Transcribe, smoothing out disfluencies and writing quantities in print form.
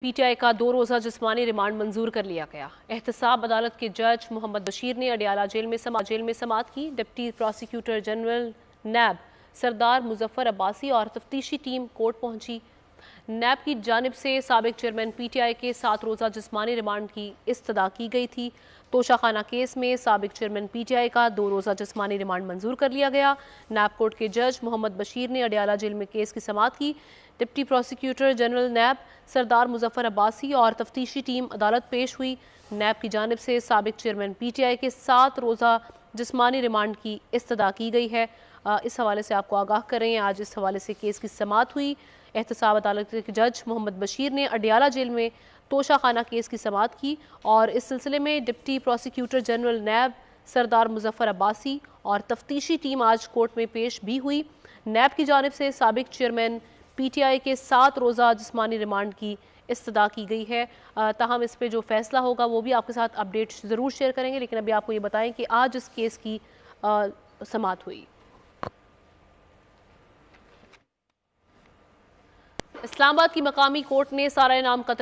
P T I का 2 रोज़ा जिस्मानी रिमांड मंजूर कर लिया गया। एहतसाब अदालत के जज मोहम्मद बशीर ने अडियाला जेल में समाअत की। डिप्टी प्रोसिक्यूटर जनरल नैब सरदार मुजफ्फर अब्बासी और तफ्तीशी टीम कोर्ट पहुंची। नैब की जानिब से साबिक चेयरमैन PTI के 7 रोज़ा जिस्मानी रिमांड की इस्तदा की गई थी। तोशाखाना केस में साबिक चेयरमैन PTI का 2 रोज़ा जिस्मानी रिमांड मंजूर कर लिया गया। नैब कोर्ट के जज मोहम्मद बशीर ने अडियाला जेल में केस की समाअत की। डिप्टी प्रोसिक्यूटर जनरल नैब सरदार मुजफ्फर अब्बासी और तफ्तीशी टीम अदालत पेश हुई। नैब की जानिब से साबिक चेयरमैन PTI के 7 रोज़ा जिस्मानी रिमांड की इस्तदा की गई है। इस हवाले से आपको आगाह कर रहे हैं, आज इस हवाले से केस की समाअत हुई। एहतसाब अदालत के जज मोहम्मद बशीर ने अडियाला जेल में तोशाखाना केस की समाअत की और इस सिलसिले में डिप्टी प्रोसिक्यूटर जनरल नैब सरदार मुजफ्फर अब्बासी और तफ्तीशी टीम आज कोर्ट में पेश भी हुई। नैब की जानिब से साबिक चेयरमैन PTI के 7 रोज़ा जिस्मानी रिमांड की इस्तदा की गई है। ताहम इस पर जो फैसला होगा वो भी आपके साथ अपडेट ज़रूर शेयर करेंगे, लेकिन अभी आपको ये बताएं कि आज इस केस की समाअत हुई। इस्लामाबाद की मकामी कोर्ट ने सारा इनाम कत्ल